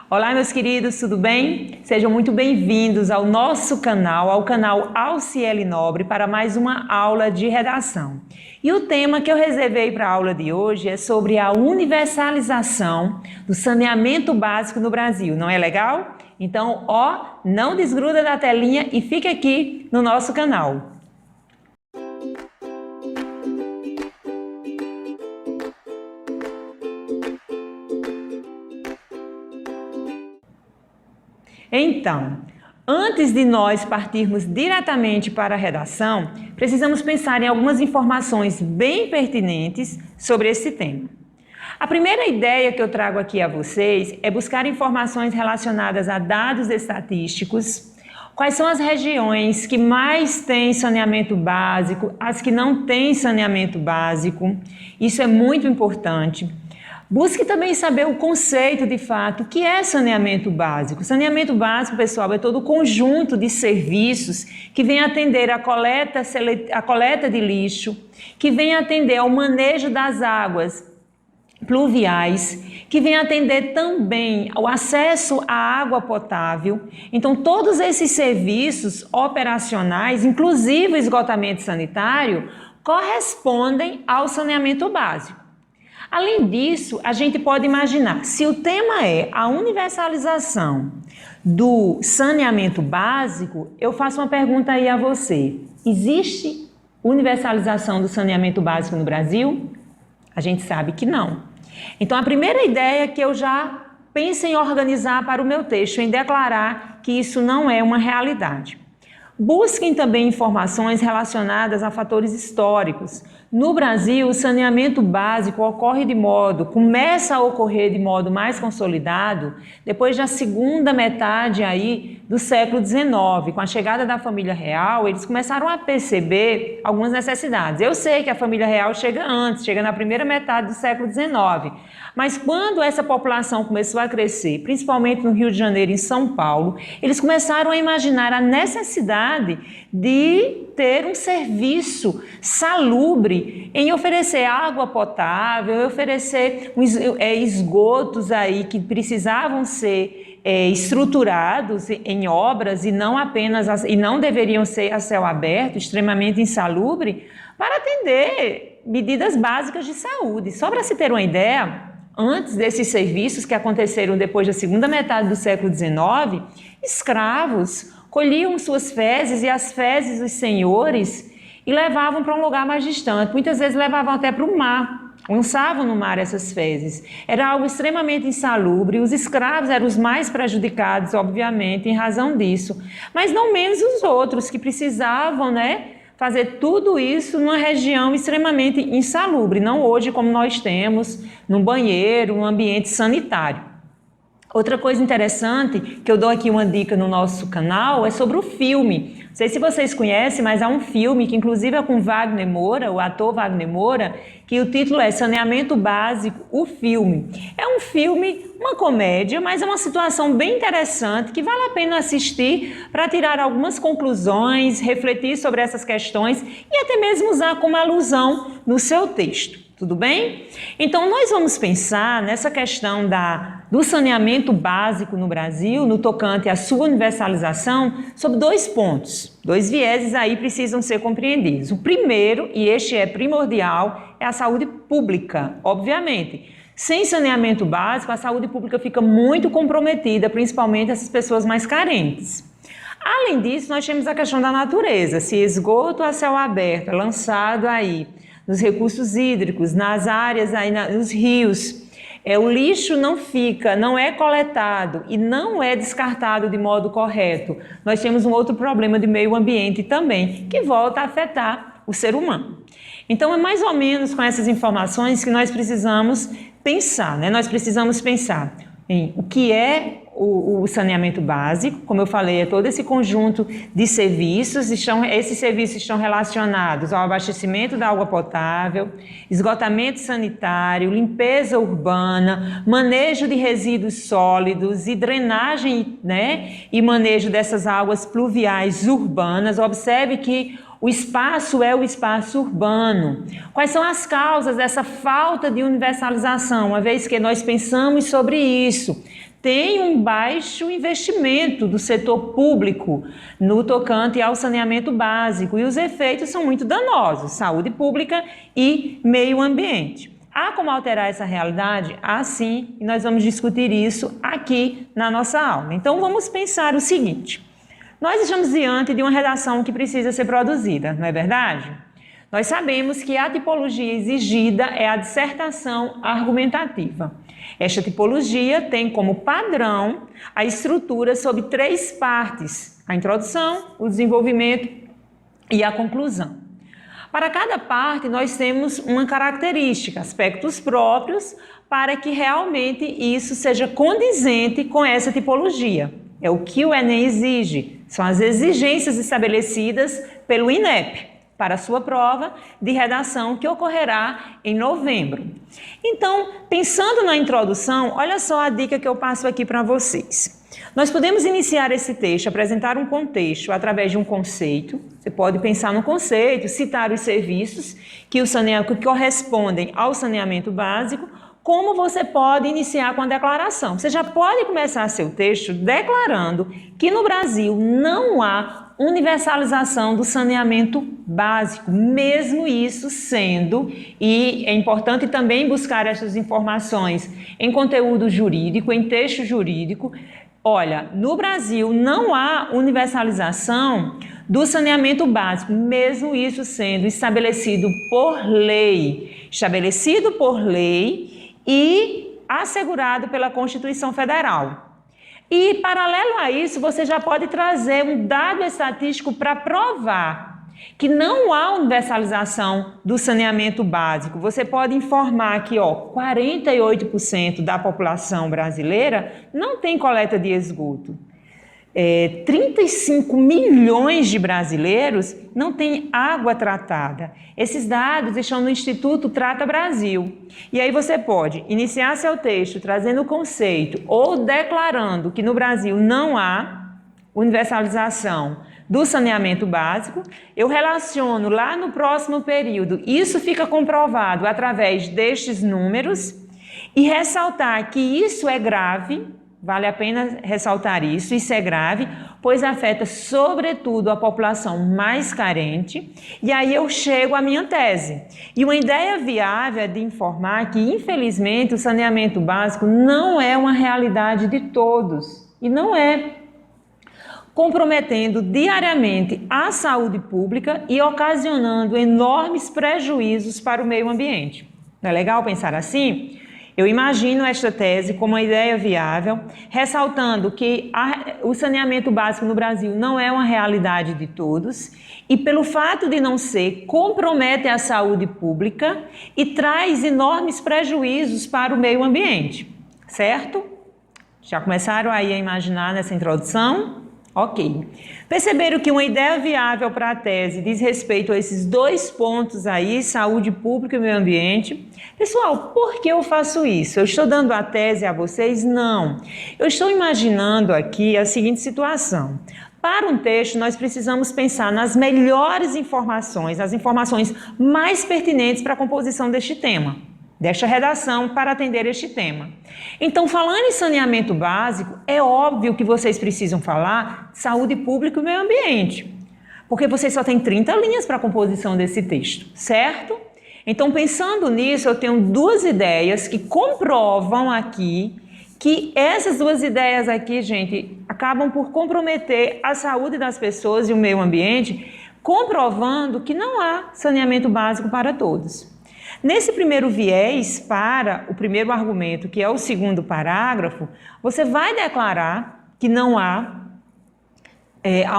Olá, meus queridos, tudo bem? Sejam muito bem-vindos ao nosso canal, ao canal Alciele Nobre, para mais uma aula de redação. E o tema que eu reservei para a aula de hoje é sobre a universalização do saneamento básico no Brasil. Não é legal? Então, não desgruda da telinha e fique aqui no nosso canal. Então, antes de nós partirmos diretamente para a redação, precisamos pensar em algumas informações bem pertinentes sobre esse tema. A primeira ideia que eu trago aqui a vocês é buscar informações relacionadas a dados estatísticos, quais são as regiões que mais têm saneamento básico, as que não têm saneamento básico, isso é muito importante. Busque também saber o conceito de fato, o que é saneamento básico. Saneamento básico, pessoal, é todo o conjunto de serviços que vem atender a coleta de lixo, que vem atender ao manejo das águas pluviais, que vem atender também ao acesso à água potável. Então, todos esses serviços operacionais, inclusive o esgotamento sanitário, correspondem ao saneamento básico. Além disso, a gente pode imaginar, se o tema é a universalização do saneamento básico, eu faço uma pergunta aí a você. Existe universalização do saneamento básico no Brasil? A gente sabe que não. Então, a primeira ideia que eu já penso em organizar para o meu texto, em declarar que isso não é uma realidade. Busquem também informações relacionadas a fatores históricos. No Brasil, o saneamento básico começa a ocorrer de modo mais consolidado depois da segunda metade aí do século XIX. Com a chegada da família real, eles começaram a perceber algumas necessidades. Eu sei que a família real chega antes, chega na primeira metade do século XIX. Mas quando essa população começou a crescer, principalmente no Rio de Janeiro e em São Paulo, eles começaram a imaginar a necessidade de ter um serviço salubre em oferecer água potável, oferecer esgotos aí que precisavam ser estruturados em obras e não deveriam ser a céu aberto, extremamente insalubre, para atender medidas básicas de saúde. Só para se ter uma ideia, antes desses serviços que aconteceram depois da segunda metade do século XIX, escravos colhiam suas fezes e as fezes dos senhores e levavam para um lugar mais distante. Muitas vezes levavam até para o mar, lançavam no mar essas fezes. Era algo extremamente insalubre, os escravos eram os mais prejudicados, obviamente, em razão disso. Mas não menos os outros que precisavam, fazer tudo isso numa região extremamente insalubre, não hoje como nós temos, num banheiro, num ambiente sanitário. Outra coisa interessante, que eu dou aqui uma dica no nosso canal, é sobre o filme. Não sei se vocês conhecem, mas há um filme que inclusive é com Wagner Moura, o ator Wagner Moura, que o título é Saneamento Básico, o filme. É um filme, uma comédia, mas é uma situação bem interessante que vale a pena assistir para tirar algumas conclusões, refletir sobre essas questões e até mesmo usar como alusão no seu texto. Tudo bem? Então, nós vamos pensar nessa questão do saneamento básico no Brasil, no tocante à sua universalização, sobre dois pontos. Dois vieses aí precisam ser compreendidos. O primeiro, e este é primordial, é a saúde pública, obviamente. Sem saneamento básico, a saúde pública fica muito comprometida, principalmente essas pessoas mais carentes. Além disso, nós temos a questão da natureza. Se esgoto a céu aberto é lançado aí nos recursos hídricos, nas áreas, aí nos rios, o lixo não é coletado e não é descartado de modo correto. Nós temos um outro problema de meio ambiente também, que volta a afetar o ser humano. Então, é mais ou menos com essas informações que nós precisamos pensar, Nós precisamos pensar em o que é o saneamento básico, como eu falei, é todo esse conjunto de serviços, esses serviços estão relacionados ao abastecimento da água potável, esgotamento sanitário, limpeza urbana, manejo de resíduos sólidos e drenagem, e manejo dessas águas pluviais urbanas. Observe que O espaço é o espaço urbano. Quais são as causas dessa falta de universalização, uma vez que nós pensamos sobre isso? Tem um baixo investimento do setor público no tocante ao saneamento básico e os efeitos são muito danosos, saúde pública e meio ambiente. Há como alterar essa realidade? Há sim, e nós vamos discutir isso aqui na nossa aula. Então vamos pensar o seguinte: nós estamos diante de uma redação que precisa ser produzida, não é verdade? Nós sabemos que a tipologia exigida é a dissertação argumentativa. Esta tipologia tem como padrão a estrutura sob 3 partes: a introdução, o desenvolvimento e a conclusão. Para cada parte, nós temos uma característica, aspectos próprios, para que realmente isso seja condizente com essa tipologia. É o que o Enem exige, são as exigências estabelecidas pelo INEP para a sua prova de redação que ocorrerá em novembro. Então, pensando na introdução, olha só a dica que eu passo aqui para vocês. Nós podemos iniciar esse texto, apresentar um contexto através de um conceito. Você pode pensar no conceito, citar os serviços que correspondem ao saneamento básico, como você pode iniciar com a declaração. Você já pode começar seu texto declarando que no Brasil não há universalização do saneamento básico, mesmo isso sendo, e é importante também buscar essas informações em conteúdo jurídico, em texto jurídico. Olha, no Brasil não há universalização do saneamento básico, mesmo isso sendo estabelecido por lei e assegurado pela Constituição Federal. E, paralelo a isso, você já pode trazer um dado estatístico para provar que não há universalização do saneamento básico. Você pode informar que 48% da população brasileira não tem coleta de esgoto. 35 milhões de brasileiros não têm água tratada. Esses dados estão no Instituto Trata Brasil. E aí você pode iniciar seu texto trazendo o conceito ou declarando que no Brasil não há universalização do saneamento básico. Eu relaciono lá no próximo período, isso fica comprovado através destes números, e ressaltar que isso é grave. Vale a pena ressaltar isso é grave, pois afeta sobretudo a população mais carente. E aí eu chego à minha tese. E uma ideia viável é de informar que, infelizmente, o saneamento básico não é uma realidade de todos. E não é, comprometendo diariamente a saúde pública e ocasionando enormes prejuízos para o meio ambiente. Não é legal pensar assim? Eu imagino esta tese como uma ideia viável, ressaltando que o saneamento básico no Brasil não é uma realidade de todos e, pelo fato de não ser, compromete a saúde pública e traz enormes prejuízos para o meio ambiente, certo? Já começaram aí a imaginar nessa introdução? Ok. Perceberam que uma ideia viável para a tese diz respeito a esses 2 pontos aí, saúde pública e meio ambiente. Pessoal, por que eu faço isso? Eu estou dando a tese a vocês? Não. Eu estou imaginando aqui a seguinte situação. Para um texto, nós precisamos pensar nas melhores informações, as informações mais pertinentes para a composição deste tema, desta redação para atender este tema. Então, falando em saneamento básico, é óbvio que vocês precisam falar de saúde pública e meio ambiente, porque vocês só têm 30 linhas para a composição desse texto, certo? Então, pensando nisso, eu tenho 2 ideias que comprovam aqui que essas 2 ideias aqui, gente, acabam por comprometer a saúde das pessoas e o meio ambiente, comprovando que não há saneamento básico para todos. Nesse primeiro viés, para o primeiro argumento, que é o 2º parágrafo, você vai declarar que não há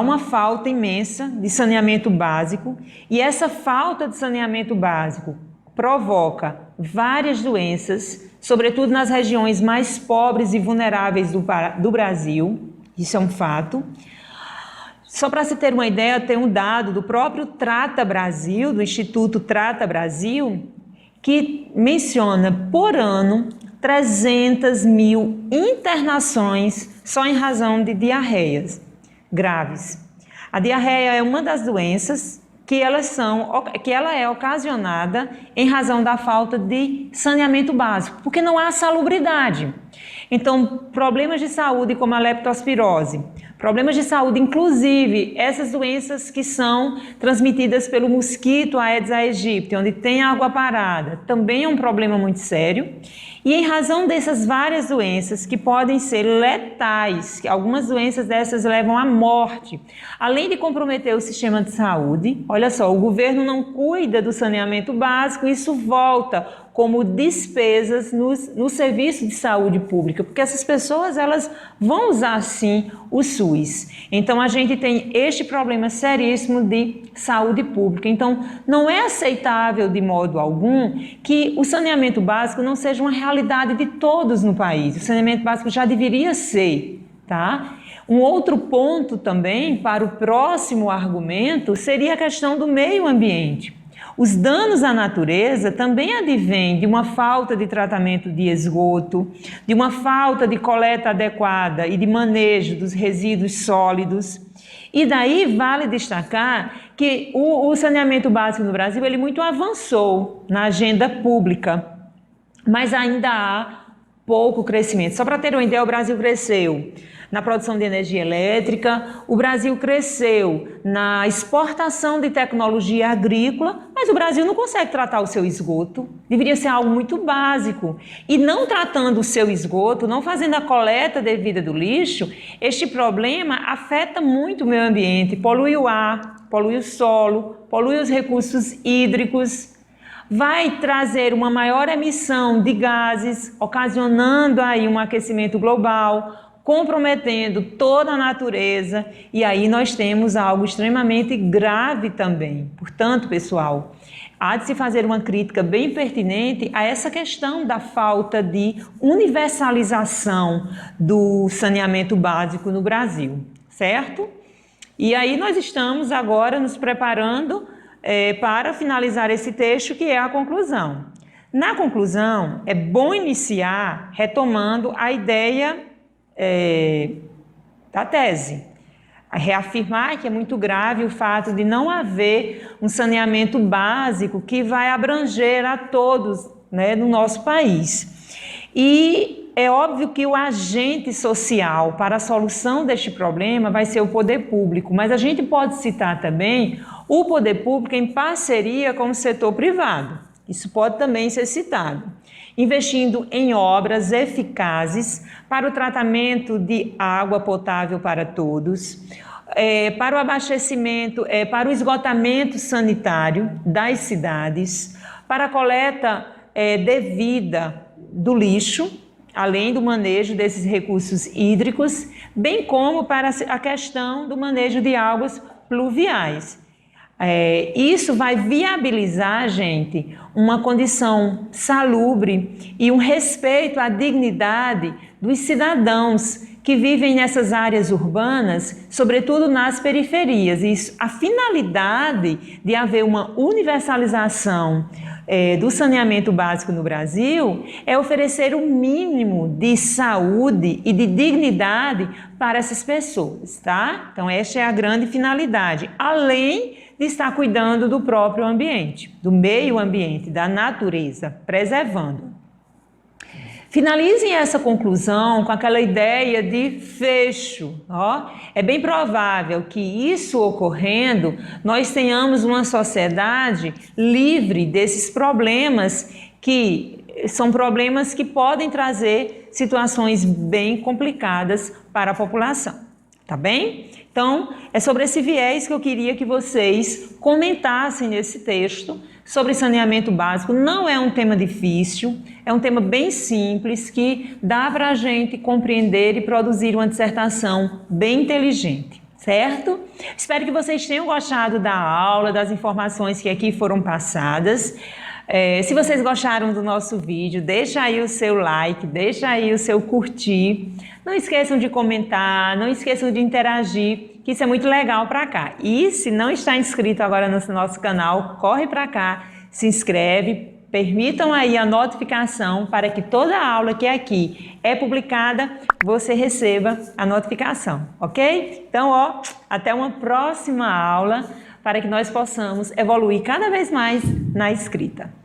uma falta imensa de saneamento básico, e essa falta de saneamento básico provoca várias doenças, sobretudo nas regiões mais pobres e vulneráveis do Brasil. Isso é um fato. Só para se ter uma ideia, tem um dado do próprio Trata Brasil, do Instituto Trata Brasil, que menciona por ano 300 mil internações só em razão de diarreias graves. A diarreia é uma das doenças que ela é ocasionada em razão da falta de saneamento básico, porque não há salubridade. Então, problemas de saúde como a leptospirose, problemas de saúde, inclusive essas doenças que são transmitidas pelo mosquito Aedes aegypti, onde tem água parada, também é um problema muito sério. E em razão dessas várias doenças que podem ser letais, algumas doenças dessas levam à morte, além de comprometer o sistema de saúde, olha só, o governo não cuida do saneamento básico, isso volta como despesas no serviço de saúde pública, porque essas pessoas elas vão usar sim o SUS. Então a gente tem este problema seríssimo de saúde pública. Então não é aceitável de modo algum que o saneamento básico não seja uma realidade de todos no país. O saneamento básico já deveria ser, tá? Um outro ponto também para o próximo argumento seria a questão do meio ambiente. Os danos à natureza também advêm de uma falta de tratamento de esgoto, de uma falta de coleta adequada e de manejo dos resíduos sólidos. E daí vale destacar que o saneamento básico no Brasil ele muito avançou na agenda pública, mas ainda há pouco crescimento. Só para ter uma ideia, o Brasil cresceu na produção de energia elétrica, o Brasil cresceu na exportação de tecnologia agrícola, mas o Brasil não consegue tratar o seu esgoto. Deveria ser algo muito básico. E não tratando o seu esgoto, não fazendo a coleta devida do lixo, este problema afeta muito o meio ambiente, polui o ar, polui o solo, polui os recursos hídricos, vai trazer uma maior emissão de gases, ocasionando aí um aquecimento global, comprometendo toda a natureza, e aí nós temos algo extremamente grave também. Portanto, pessoal, há de se fazer uma crítica bem pertinente a essa questão da falta de universalização do saneamento básico no Brasil, certo? E aí nós estamos agora nos preparando para finalizar esse texto, que é a conclusão. Na conclusão, é bom iniciar retomando a ideia da tese. Reafirmar que é muito grave o fato de não haver um saneamento básico que vai abranger a todos, né, no nosso país. E é óbvio que o agente social para a solução deste problema vai ser o poder público, mas a gente pode citar também o poder público em parceria com o setor privado. Isso pode também ser citado. Investindo em obras eficazes para o tratamento de água potável para todos, para o abastecimento, para o esgotamento sanitário das cidades, para a coleta devida do lixo, além do manejo desses recursos hídricos, bem como para a questão do manejo de águas pluviais. Isso vai viabilizar, gente, uma condição salubre e um respeito à dignidade dos cidadãos que vivem nessas áreas urbanas, sobretudo nas periferias. Isso, a finalidade de haver uma universalização do saneamento básico no Brasil é oferecer o mínimo de saúde e de dignidade para essas pessoas, tá? Então, esta é a grande finalidade, além de estar cuidando do próprio ambiente, do meio ambiente, da natureza, preservando. Finalizem essa conclusão com aquela ideia de fecho. É bem provável que isso ocorrendo, nós tenhamos uma sociedade livre desses problemas que são problemas que podem trazer situações bem complicadas para a população. Tá bem? Então, é sobre esse viés que eu queria que vocês comentassem nesse texto sobre saneamento básico. Não é um tema difícil, é um tema bem simples que dá para a gente compreender e produzir uma dissertação bem inteligente, certo? Espero que vocês tenham gostado da aula, das informações que aqui foram passadas. Se vocês gostaram do nosso vídeo, deixa aí o seu like, deixa aí o seu curtir. Não esqueçam de comentar, não esqueçam de interagir, que isso é muito legal para cá. E se não está inscrito agora no nosso canal, corre para cá, se inscreve, permitam aí a notificação para que toda a aula que aqui é publicada, você receba a notificação, ok? Então, até uma próxima aula para que nós possamos evoluir cada vez mais na escrita.